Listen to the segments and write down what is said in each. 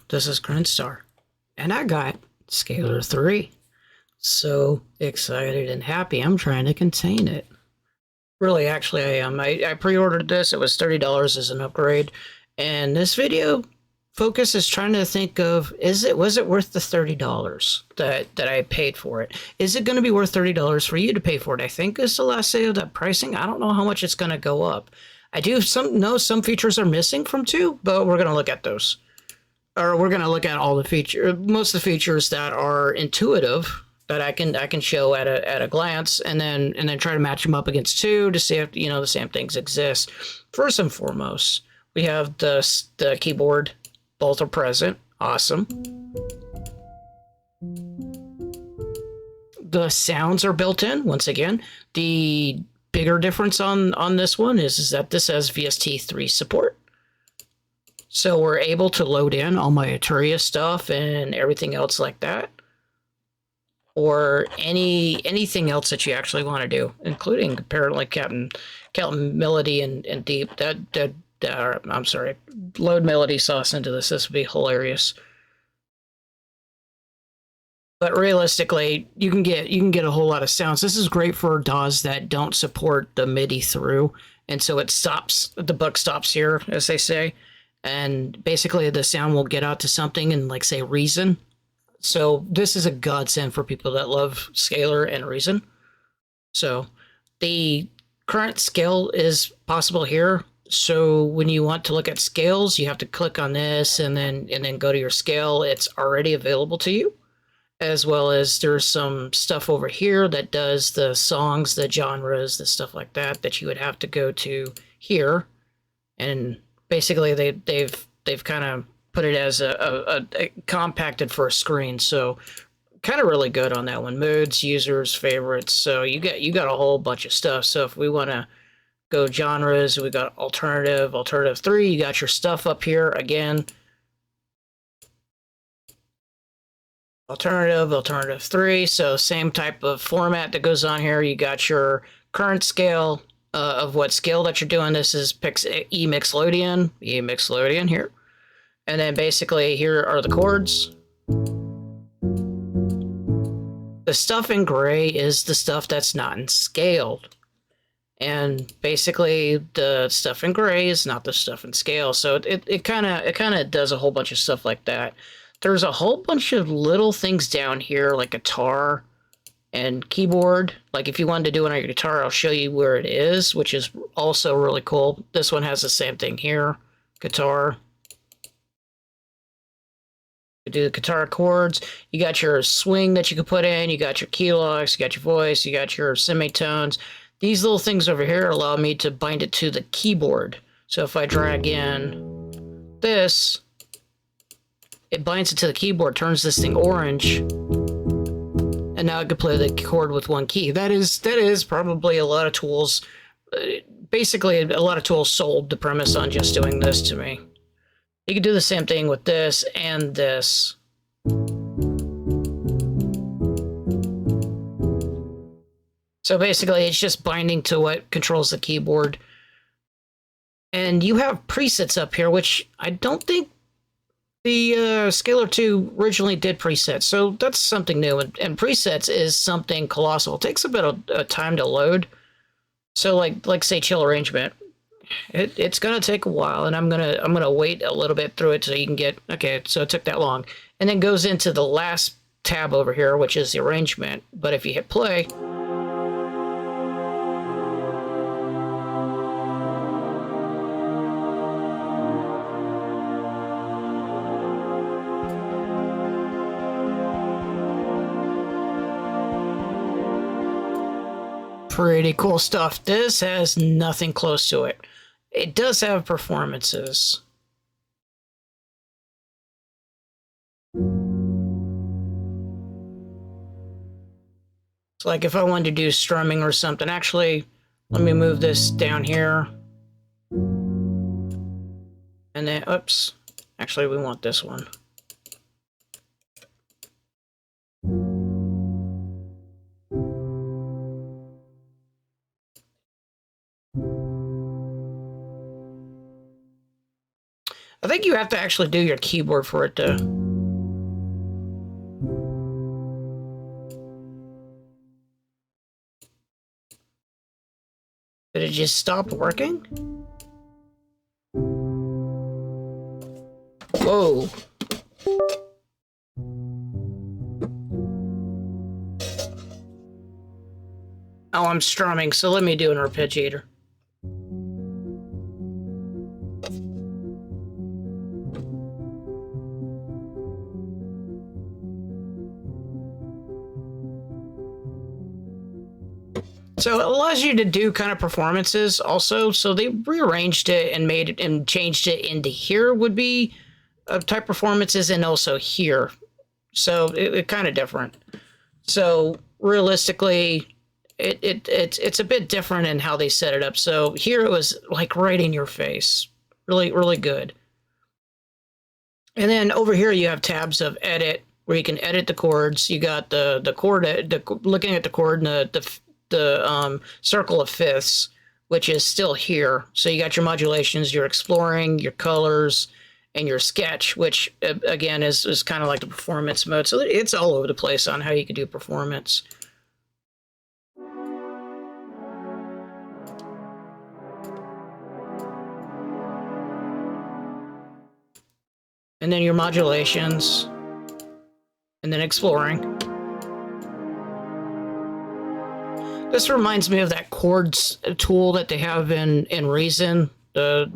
this is Star, and I got Scalar 3. So excited and happy, I'm trying to contain it. Really, actually, I am. I pre-ordered this. It was $30 as an upgrade. And this video focus is trying to think of, was it worth the $30 that I paid for it? Is it going to be worth $30 for you to pay for it? I think is the last day of that pricing. I don't know how much it's going to go up. I do know some features are missing from 2, but we're going to look at those. Or we're going to look at all the features, most of the features that are intuitive that I can show at a glance, and then try to match them up against 2 to see if the same things exist. First and foremost, we have the keyboard. Both are present. Awesome. The sounds are built in. Once again, the bigger difference on this one is that this has VST3 support. So we're able to load in all my Arturia stuff and everything else like that. Or anything else that you actually want to do, including apparently counting melody and deep. I'm sorry, load melody sauce into this. This would be hilarious. But realistically, you can get a whole lot of sounds. This is great for DAWs that don't support the MIDI through, and so it stops. The buck stops here, as they say, and basically the sound will get out to something in, like, say, Reason. So this is a godsend for people that love Scalar and Reason. So the current scale is possible here. So when you want to look at scales, you have to click on this and then go to your scale. It's already available to you, as well as there's some stuff over here that does the songs, the genres, the stuff like that you would have to go to here. And basically they've kind of put it as a compacted for a screen, so kind of really good on that one. Moods, users, favorites. So you got a whole bunch of stuff. So if we want to go genres, we got alternative 3. You got your stuff up here again. Alternative 3. So same type of format that goes on here. You got your current scale of what scale that you're doing. This is E-Mixolydian here. And then basically here are the chords. The stuff in gray is the stuff that's not in scaled. And basically the stuff in gray is not the stuff in scale. So it kind of does a whole bunch of stuff like that. There's a whole bunch of little things down here like guitar and keyboard. Like if you wanted to do it on your guitar, I'll show you where it is, which is also really cool. This one has the same thing here. Guitar. You do the guitar chords. You got your swing that you can put in. You got your key locks. You got your voice. You got your semitones. These little things over here allow me to bind it to the keyboard. So if I drag in this, it binds it to the keyboard, turns this thing orange, and now I can play the chord with one key. That is probably a lot of tools. Basically, a lot of tools sold the premise on just doing this to me. You can do the same thing with this and this. So basically, it's just binding to what controls the keyboard. And you have presets up here, which I don't think the Scalar 2 originally did presets. So that's something new. And presets is something colossal. It takes a bit of time to load. So like say chill arrangement. It's gonna take a while, and I'm gonna wait a little bit through it so you can get okay. So it took that long, and then goes into the last tab over here, which is the arrangement. But if you hit play, pretty cool stuff. This has nothing close to it. It does have performances. So like if I wanted to do strumming or something, actually, let me move this down here. And then, oops, actually we want this one. I think think you have to actually do your keyboard for it to... Did it just stop working? Whoa. Oh, I'm strumming, so let me do an arpeggiator. So it allows you to do kind of performances also. So they rearranged it and made it and changed it into here would be type performances and also here. So it kind of different. So realistically, it's a bit different in how they set it up. So here it was like right in your face. Really, really good. And then over here you have tabs of edit where you can edit the chords. You got the chord, looking at the chord and the circle of fifths, which is still here. So you got your modulations, your exploring, your colors, and your sketch, which again is kind of like the performance mode. So it's all over the place on how you can do performance. And then your modulations, and then exploring. This reminds me of that chords tool that they have in Reason. Of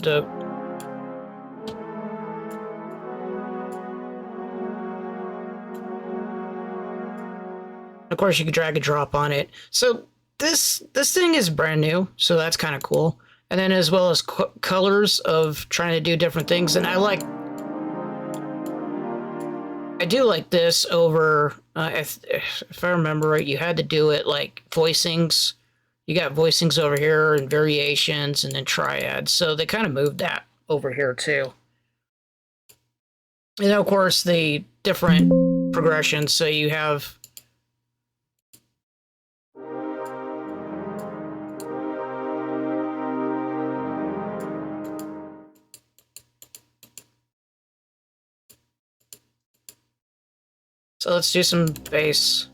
course, you can drag and drop on it. So this thing is brand new, so that's kind of cool. And then as well as colors of trying to do different things. And I do like this over, if I remember right, you had to do it like voicings. You got voicings over here and variations and then triads. So they kind of moved that over here too. And then of course the different progressions. So you have so let's do some bass.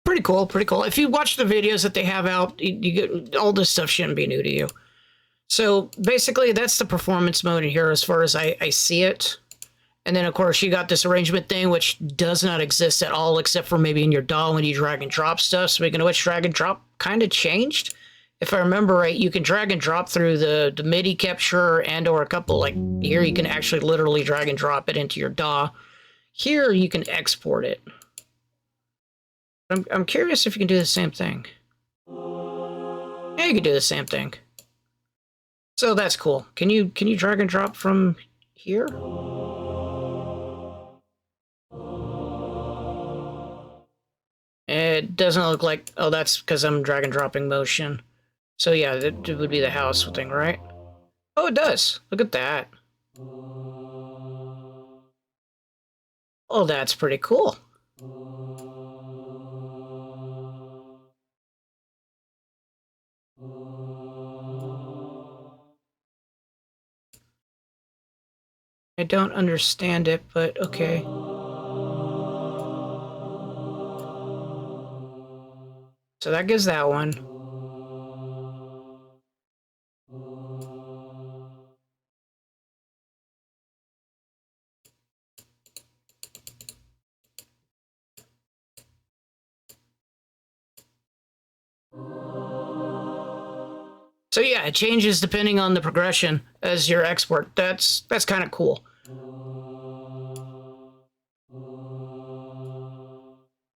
Pretty cool, pretty cool. If you watch the videos that they have out, you get all this stuff shouldn't be new to you. So basically, that's the performance mode in here as far as I see it. And then, of course, you got this arrangement thing, which does not exist at all, except for maybe in your DAW when you drag and drop stuff. Speaking of which, drag and drop kind of changed. If I remember right, you can drag and drop through the MIDI capture and or a couple, like here, you can actually literally drag and drop it into your DAW. Here, you can export it. I'm curious if you can do the same thing. Yeah, you can do the same thing. So that's cool. Can you drag and drop from here? It doesn't look like... Oh, that's because I'm drag and dropping motion. So yeah, it would be the house thing, right? Oh, it does. Look at that. Oh, that's pretty cool. I don't understand it, but okay. So that gives that one. So yeah, it changes depending on the progression as your export. That's kind of cool.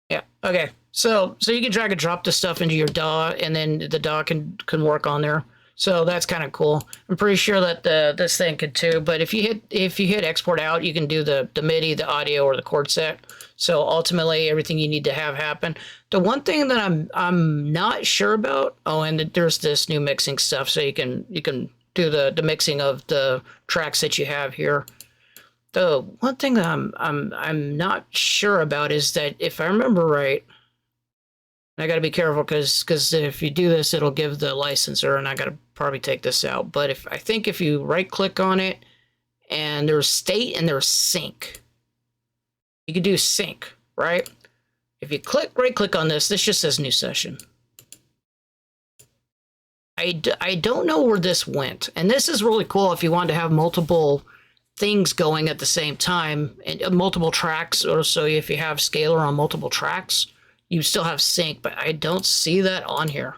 Yeah, okay. So you can drag and drop this stuff into your DAW, and then the DAW can work on there. So that's kind of cool. I'm pretty sure that this thing could too. But if you hit export out, you can do the MIDI, the audio, or the chord set. So ultimately, everything you need to have happen. The one thing that I'm not sure about. Oh, and there's this new mixing stuff, so you can do the mixing of the tracks that you have here. The one thing that I'm not sure about is that if I remember right. I got to be careful because if you do this, it'll give the licensor, and I got to probably take this out. But I think if you right click on it, and there's state and there's sync, you can do sync, right? If you right click on this just says new session. I don't know where this went, and this is really cool if you want to have multiple things going at the same time and multiple tracks, or so if you have Scalar on multiple tracks. You still have sync, but I don't see that on here.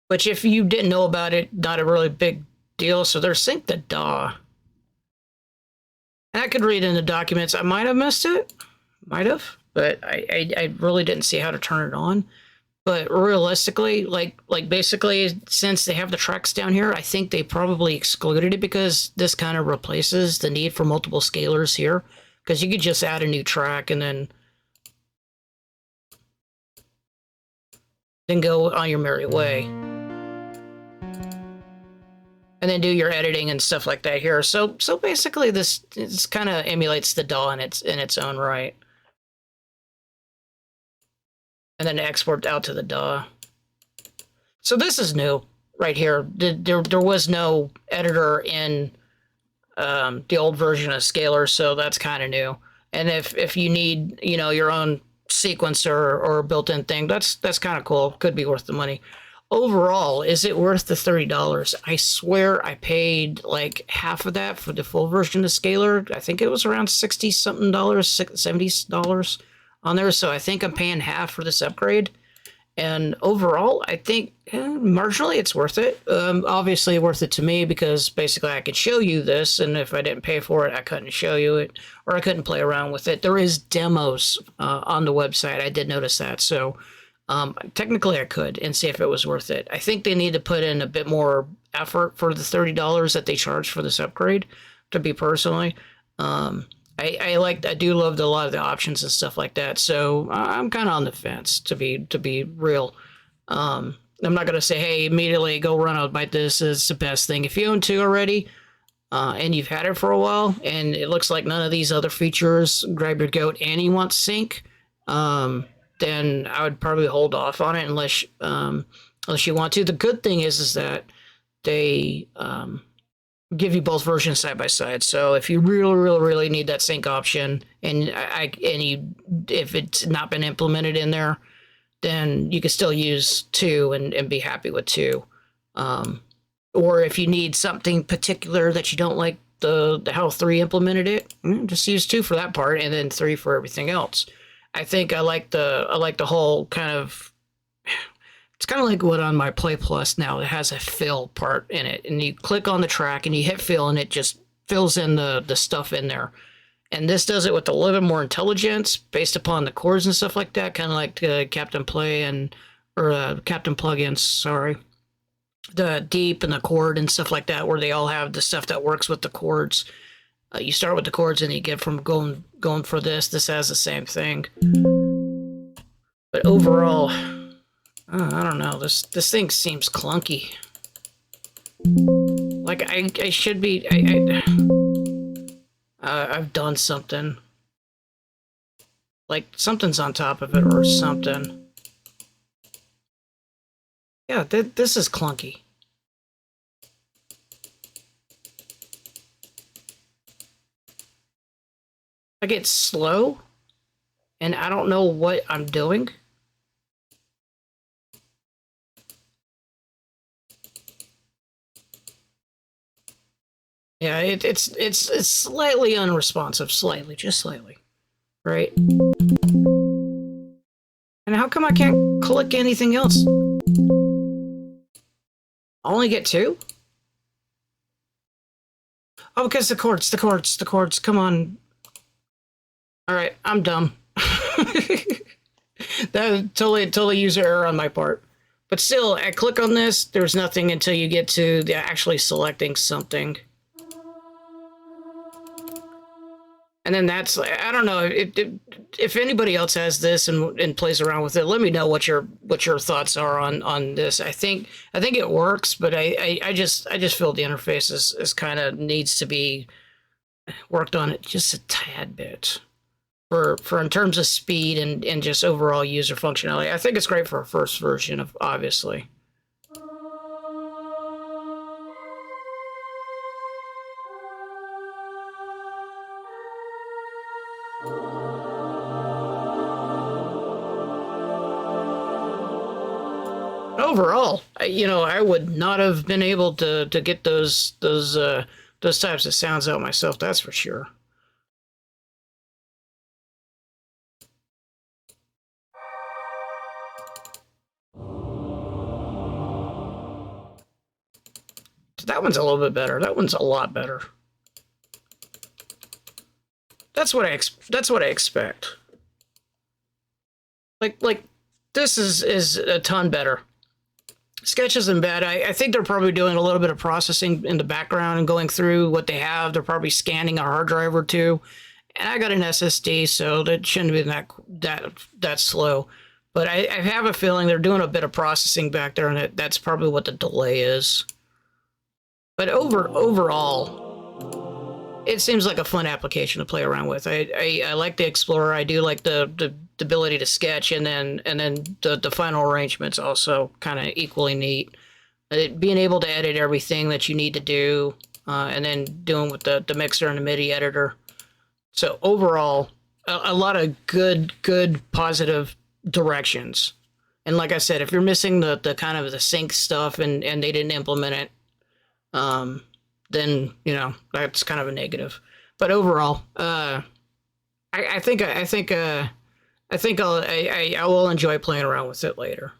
Which, if you didn't know about it, not a really big deal. So there's sync to DAW. And I could read in the documents. I might have missed it. Might have. But I really didn't see how to turn it on. But realistically, like basically, since they have the tracks down here, I think they probably excluded it because this kind of replaces the need for multiple scalars here. Because you could just add a new track and then go on your merry way. And then do your editing and stuff like that here. So basically this kind of emulates the DAW in its own right. And then export out to the DAW. So this is new right here. There was no editor in the old version of Scalar, so that's kind of new. And if you need, your own sequencer or built-in thing, that's kind of cool. Could be worth the money. Overall, is it worth the $30? I swear I paid like half of that for the full version of Scalar. I think it was around $60-something, $70 on there. So I think I'm paying half for this upgrade. And overall, I think marginally it's worth it. Obviously worth it to me because basically I could show you this, and if I didn't pay for it, I couldn't show you it, or I couldn't play around with it. There is demos on the website. I did notice that. So technically I could and see if it was worth it. I think they need to put in a bit more effort for the $30 that they charge for this upgrade, to be personally. I do love a lot of the options and stuff like that, so I'm kind of on the fence, to be real. I'm not gonna say, hey, immediately go run out and buy this. Is the best thing. If you own two already, and you've had it for a while, and it looks like none of these other features grab your goat, and you want sync, then I would probably hold off on it unless you want to. The good thing is that they give you both versions side by side. So if you really need that sync option, and if it's not been implemented in there, then you can still use two and be happy with two. Or if you need something particular that you don't like how 3 implemented it, just use 2 for that part and then 3 for everything else. I think I like the whole kind of. It's kind of like what on my Play Plus now. It has a fill part in it, and you click on the track and you hit fill, and it just fills in the stuff in there. And this does it with a little bit more intelligence based upon the chords and stuff like that, kind of like Captain Play or Captain Plugins. Sorry, the deep and the chord and stuff like that, where they all have the stuff that works with the chords. You start with the chords and you get from going for this. This has the same thing, but overall. I don't know. This thing seems clunky. Like I should be. I've done something. Like something's on top of it or something. Yeah, this is clunky. Like it's slow, and I don't know what I'm doing. Yeah, it's slightly unresponsive, just slightly, right? And how come I can't click anything else? I only get 2? Oh, because the chords, come on. All right, I'm dumb. That totally user error on my part. But still, I click on this, there's nothing until you get to the actually selecting something. And then that's, I don't know, if anybody else has this and plays around with it, let me know what your thoughts are on this. I think it works, but I just feel the interface is kind of needs to be worked on it just a tad bit for in terms of speed and just overall user functionality. I think it's great for a first version of, obviously. Overall, I would not have been able to get those types of sounds out myself. That's for sure. That one's a little bit better. That one's a lot better. That's what I expect. Like this is a ton better. Sketch isn't bad. I think they're probably doing a little bit of processing in the background and going through what they have. They're probably scanning a hard drive or two. And I got an SSD, so that shouldn't be that slow. But I have a feeling they're doing a bit of processing back there, and that's probably what the delay is. But overall, it seems like a fun application to play around with. I like the Explorer. I do like the ability to sketch, and then the final arrangement's also kind of equally neat. Being able to edit everything that you need to do, and then doing with the mixer and the MIDI editor. So overall, a lot of good positive directions. And like I said, if you're missing the kind of the sync stuff and they didn't implement it, then that's kind of a negative. But overall, I will enjoy playing around with it later.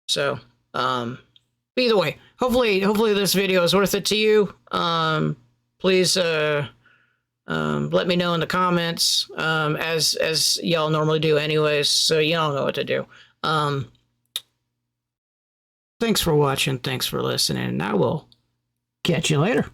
So either way, hopefully this video is worth it to you. Please let me know in the comments, as y'all normally do anyways, so y'all know what to do. Thanks for watching, thanks for listening, and I will catch you later.